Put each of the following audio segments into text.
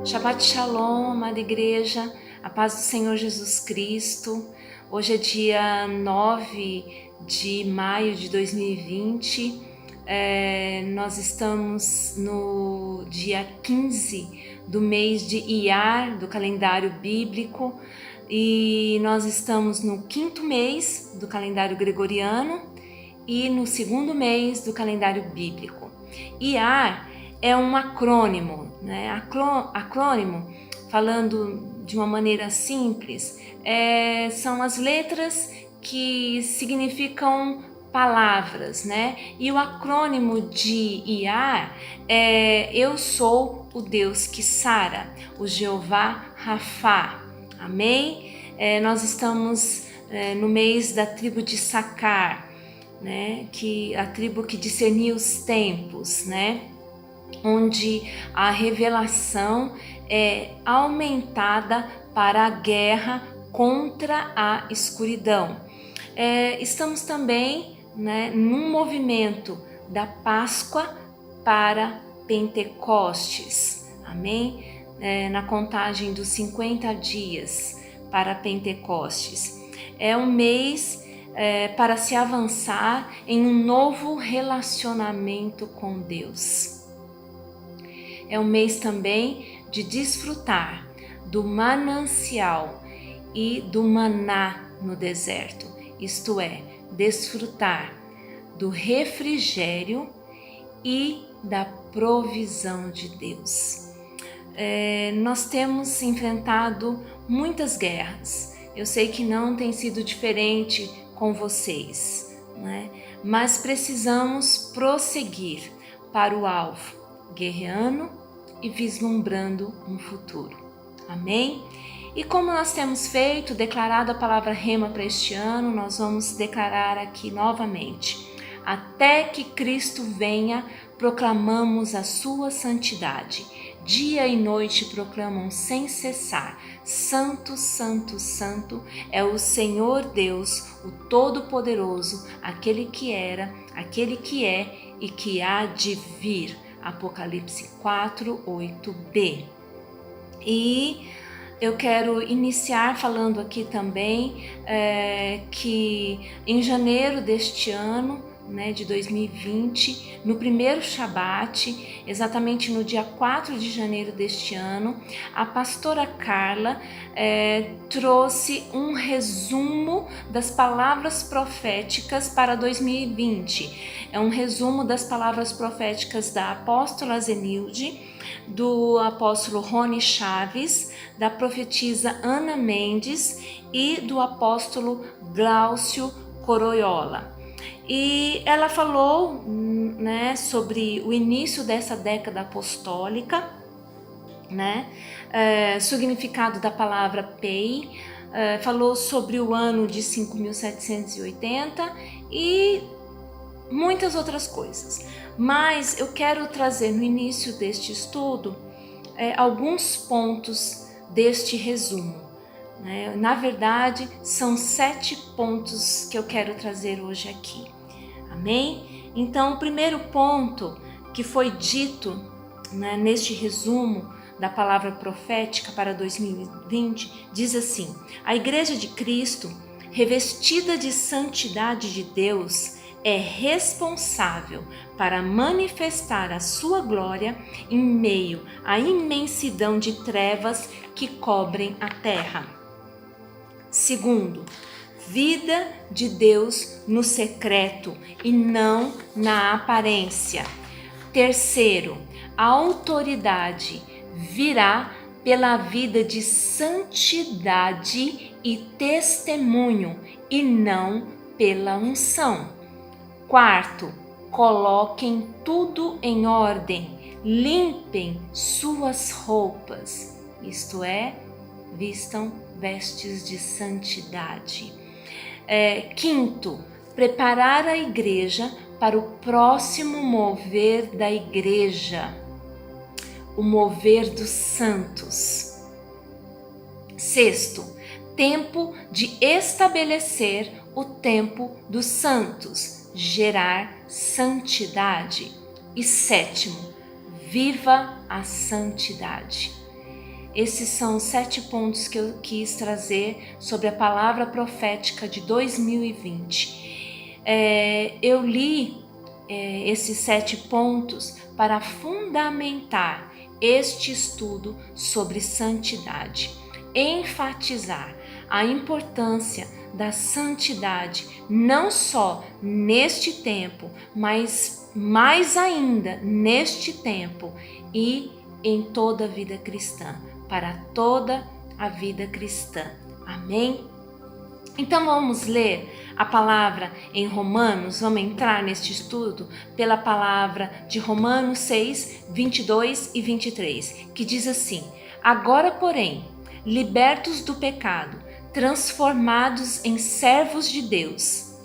Shabbat Shalom, amada igreja, a paz do Senhor Jesus Cristo. Hoje é dia 9 de maio de 2020, nós estamos no dia 15 do mês de Iyar, do calendário bíblico, e nós estamos no 5º mês do calendário gregoriano e no 2º mês do calendário bíblico. Iyar é um acrônimo, né? Acrônimo, falando de uma maneira simples, são as letras que significam palavras, né? E o acrônimo de Iyar é Eu sou o Deus que sara, o Jeová Rafá. Amém? Nós estamos no mês da tribo de Sacar, né? Que a tribo que discernia os tempos, né? Onde a revelação é aumentada para a guerra contra a escuridão. Estamos também, né, num movimento da Páscoa para Pentecostes, amém? Na contagem dos 50 dias para Pentecostes. É um mês para se avançar em um novo relacionamento com Deus. É um mês também de desfrutar do manancial e do maná no deserto, isto é, desfrutar do refrigério e da provisão de Deus. Nós temos enfrentado muitas guerras. Eu sei que não tem sido diferente com vocês, né? Mas precisamos prosseguir para o alvo, guerreando e vislumbrando um futuro. Amém? E como nós temos feito, declarado a palavra rema para este ano, nós vamos declarar aqui novamente. Até que Cristo venha, proclamamos a sua santidade. Dia e noite proclamam sem cessar. Santo, santo, santo é o Senhor Deus, o Todo-Poderoso, aquele que era, aquele que é e que há de vir. Apocalipse 4, 8b. E eu quero iniciar falando aqui também que em janeiro deste ano, né, de 2020, no primeiro Shabat, exatamente no dia 4 de janeiro deste ano, a pastora Carla trouxe um resumo das palavras proféticas para 2020. É um resumo das palavras proféticas da apóstola Zenilde, do apóstolo Rony Chaves, da profetisa Ana Mendes e do apóstolo Glaucio Coroiola. E ela falou, né, sobre o início dessa década apostólica, né, significado da palavra Pei, falou sobre o ano de 5.780 e muitas outras coisas. Mas eu quero trazer no início deste estudo alguns pontos deste resumo. Na verdade, são 7 pontos que eu quero trazer hoje aqui. Amém? Então, o primeiro ponto que foi dito, né, neste resumo da palavra profética para 2020 diz assim: a Igreja de Cristo, revestida de santidade de Deus, é responsável para manifestar a sua glória em meio à imensidão de trevas que cobrem a terra. Segundo, vida de Deus no secreto e não na aparência. Terceiro, a autoridade virá pela vida de santidade e testemunho e não pela unção. Quarto, coloquem tudo em ordem, limpem suas roupas, isto é, vistam vestes de santidade. Quinto, preparar a igreja para o próximo mover da igreja, o mover dos santos. Sexto, tempo de estabelecer o tempo dos santos, gerar santidade. E sétimo, viva a santidade. esses são os 7 pontos que eu quis trazer sobre a palavra profética de 2020. Eu li esses 7 pontos para fundamentar este estudo sobre santidade, enfatizar a importância da santidade, não só neste tempo, mas mais ainda neste tempo e em toda a vida cristã, para toda a vida cristã. Amém? Então vamos ler a palavra em Romanos, vamos entrar neste estudo pela palavra de Romanos 6, 22 e 23, que diz assim: agora, porém, libertos do pecado, transformados em servos de Deus,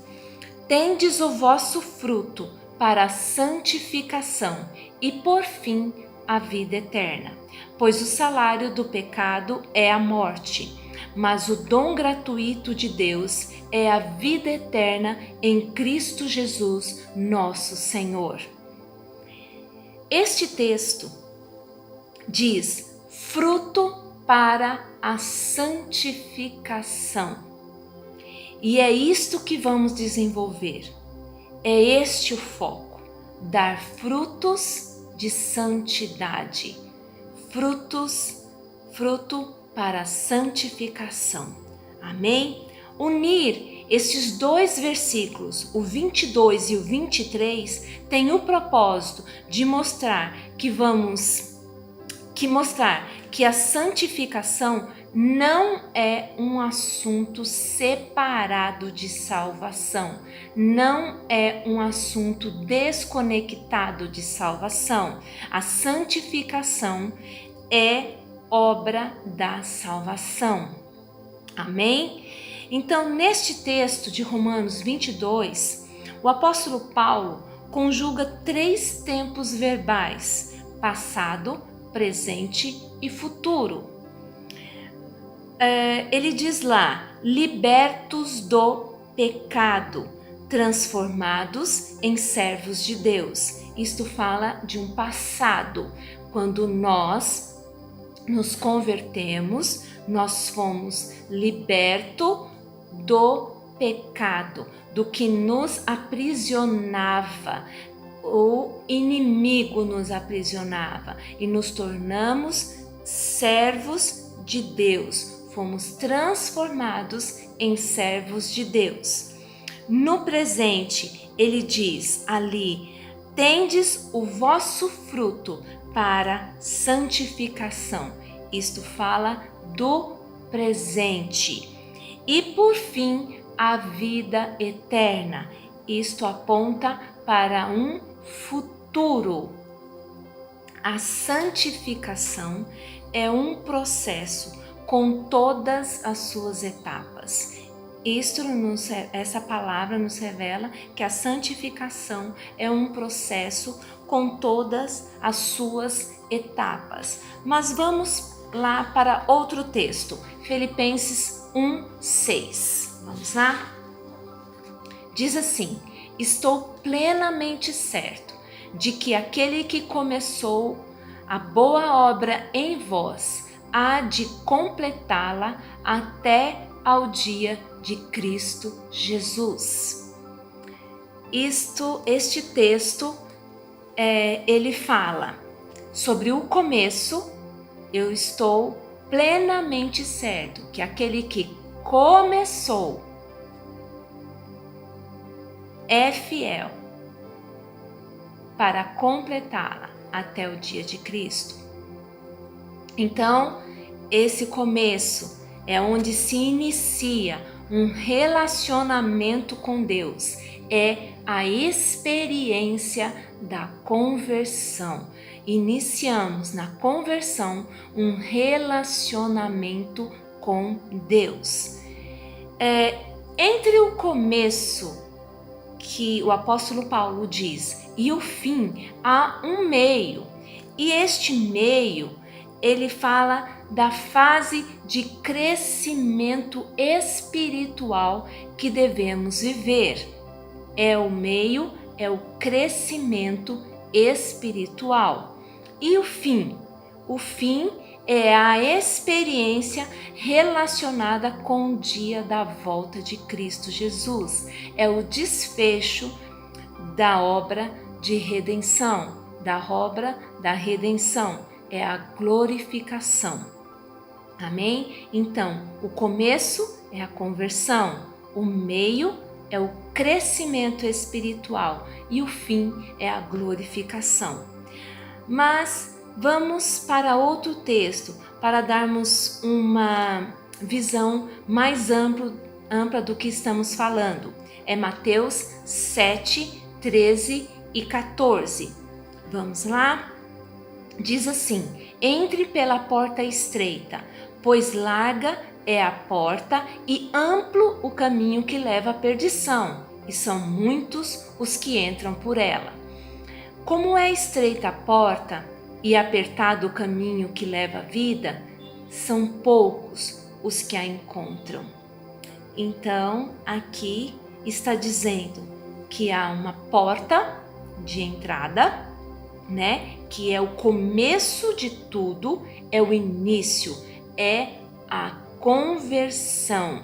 tendes o vosso fruto para a santificação e, por fim, a vida eterna. Pois o salário do pecado é a morte, mas o dom gratuito de Deus é a vida eterna em Cristo Jesus, nosso Senhor. Este texto diz fruto para a santificação. E é isto que vamos desenvolver. É este o foco: dar frutos de santidade. Fruto para a santificação. Amém? Unir estes 2 versículos, o 22 e o 23, tem o propósito de mostrar que a santificação não é um assunto separado de salvação, não é um assunto desconectado de salvação. A santificação é obra da salvação. Amém? Então, neste texto de Romanos 22, o apóstolo Paulo conjuga 3 tempos verbais: passado, presente e futuro. Ele diz lá: libertos do pecado, transformados em servos de Deus. Isto fala de um passado, quando nós nos convertemos, nós fomos libertos do pecado, do que nos aprisionava, o inimigo nos aprisionava, e nos tornamos servos de Deus. Fomos transformados em servos de Deus. No presente, ele diz ali: tendes o vosso fruto para santificação. Isto fala do presente. E por fim, a vida eterna. Isto aponta para um futuro. A santificação é um processo com todas as suas etapas. Essa palavra nos revela que a santificação é um processo com todas as suas etapas. Mas vamos lá para outro texto, Filipenses 1:6. Vamos lá? Diz assim: estou plenamente certo de que aquele que começou a boa obra em vós há de completá-la até ao dia de Cristo Jesus. Este texto, ele fala sobre o começo. Eu estou plenamente certo que aquele que começou é fiel para completá-la até o dia de Cristo. Então, esse começo é onde se inicia um relacionamento com Deus, é a experiência da conversão. Iniciamos na conversão um relacionamento com Deus. Entre o começo, que o apóstolo Paulo diz, e o fim, há um meio, e este meio, ele fala da fase de crescimento espiritual que devemos viver. O meio é o crescimento espiritual. E o fim? O fim é a experiência relacionada com o dia da volta de Cristo Jesus. É o desfecho da obra de redenção, da obra da redenção, é a glorificação. Amém? Então, o começo é a conversão, o meio é o crescimento espiritual e o fim é a glorificação. Mas vamos para outro texto para darmos uma visão mais ampla do que estamos falando. É Mateus 7, 13 e 14. Vamos lá? Diz assim: entre pela porta estreita, pois larga é a porta e amplo o caminho que leva à perdição, e são muitos os que entram por ela. Como é estreita a porta e apertado o caminho que leva à vida, são poucos os que a encontram. Então, aqui está dizendo que há uma porta de entrada, né? Que é o começo de tudo, é o início, é a conversão.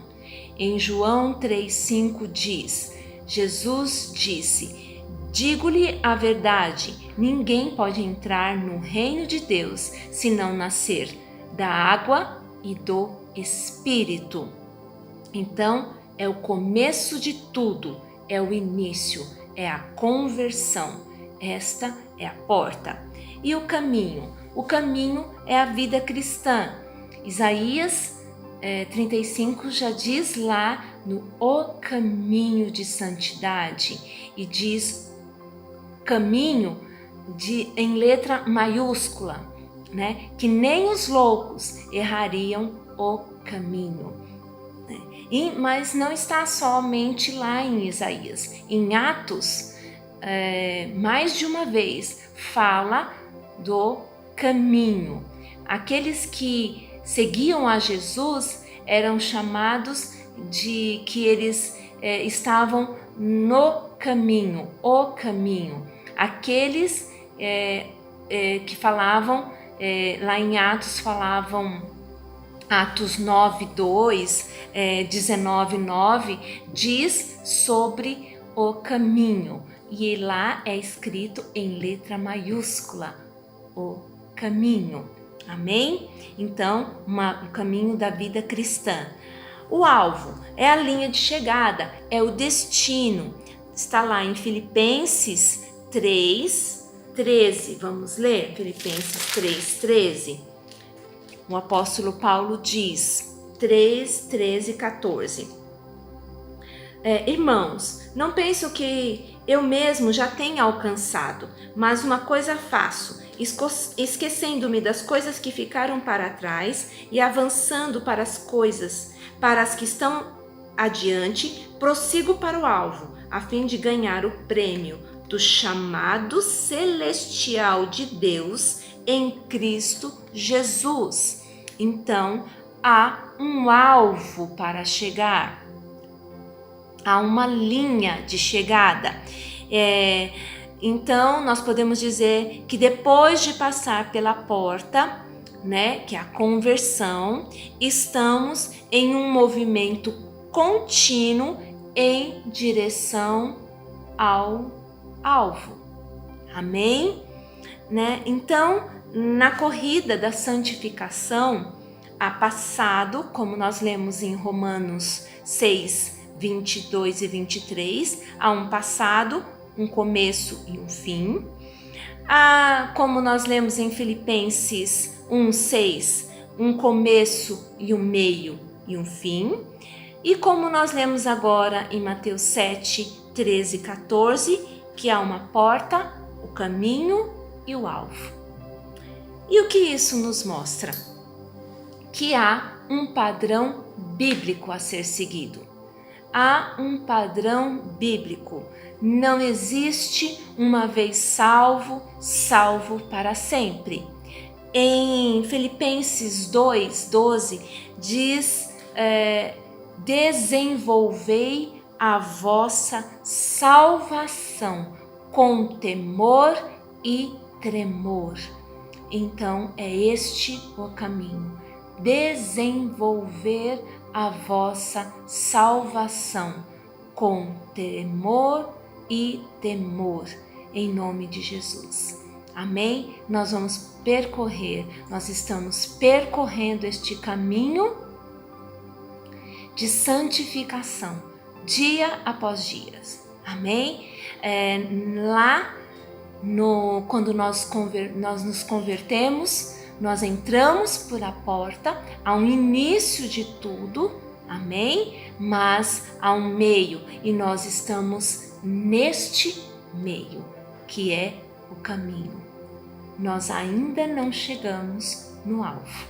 Em João 3,5 diz: Jesus disse: digo-lhe a verdade, ninguém pode entrar no reino de Deus se não nascer da água e do Espírito. Então, é o começo de tudo, é o início, é a conversão. Esta é a porta. E o caminho? O caminho é a vida cristã. Isaías 35 já diz lá no o caminho de santidade, e diz caminho em letra maiúscula, né? Que nem os loucos errariam o caminho. Mas não está somente lá em Isaías. Em Atos, mais de uma vez, fala do caminho. Aqueles que seguiam a Jesus eram chamados de que eles estavam no caminho, o caminho. Aqueles que falavam, lá em Atos falavam, Atos 9:2, 19:9, diz sobre o caminho. E lá é escrito em letra maiúscula, o caminho. Amém? Então, o caminho da vida cristã. O alvo é a linha de chegada, é o destino. Está lá em Filipenses 3:13. Vamos ler? Filipenses 3:13. O apóstolo Paulo diz, 3:13 e 14. Irmãos, não penso que eu mesmo já tenha alcançado, mas uma coisa faço, esquecendo-me das coisas que ficaram para trás e avançando para as que estão adiante, prossigo para o alvo, a fim de ganhar o prêmio do chamado celestial de Deus em Cristo Jesus. Então, há um alvo para chegar. Há uma linha de chegada. Então, nós podemos dizer que depois de passar pela porta, né, que é a conversão, estamos em um movimento contínuo em direção ao alvo. Amém? Né? Então, na corrida da santificação, há passado, como nós lemos em Romanos 6, 22 e 23, há um passado, um começo e um fim. Como nós lemos em Filipenses 1:6, um começo e um meio e um fim. E como nós lemos agora em Mateus 7, 13 e 14, que há uma porta, o caminho e o alvo. E o que isso nos mostra? Que há um padrão bíblico a ser seguido. Há um padrão bíblico. Não existe uma vez salvo, salvo para sempre. Em Filipenses 2:12 diz: desenvolvei a vossa salvação com temor e tremor. então é este o caminho. Desenvolver a vossa salvação com temor e temor, em nome de Jesus. Amém? Nós vamos nós estamos percorrendo este caminho de santificação, dia após dia. Amém? Quando nós nos convertemos, nós entramos por a porta, há um início de tudo, amém? Mas há um meio, e nós estamos neste meio, que é o caminho. Nós ainda não chegamos no alvo,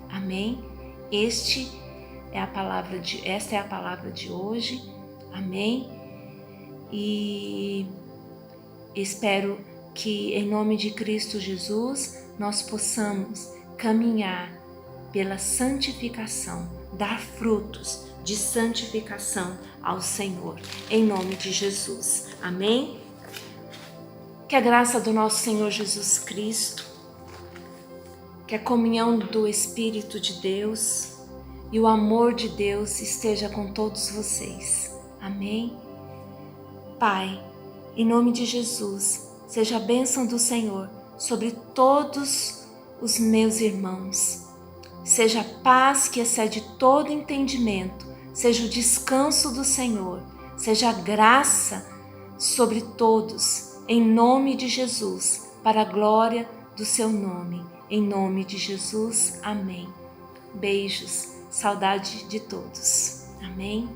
amém? Esta é a palavra de hoje, amém? E espero que em nome de Cristo Jesus nós possamos caminhar pela santificação, dar frutos de santificação ao Senhor, em nome de Jesus, amém? Que a graça do nosso Senhor Jesus Cristo, que a comunhão do Espírito de Deus e o amor de Deus esteja com todos vocês, amém? Pai, em nome de Jesus, seja a bênção do Senhor sobre todos os meus irmãos. Seja a paz que excede todo entendimento, seja o descanso do Senhor, seja a graça sobre todos, em nome de Jesus, para a glória do seu nome. Em nome de Jesus, amém. Beijos, saudade de todos. Amém.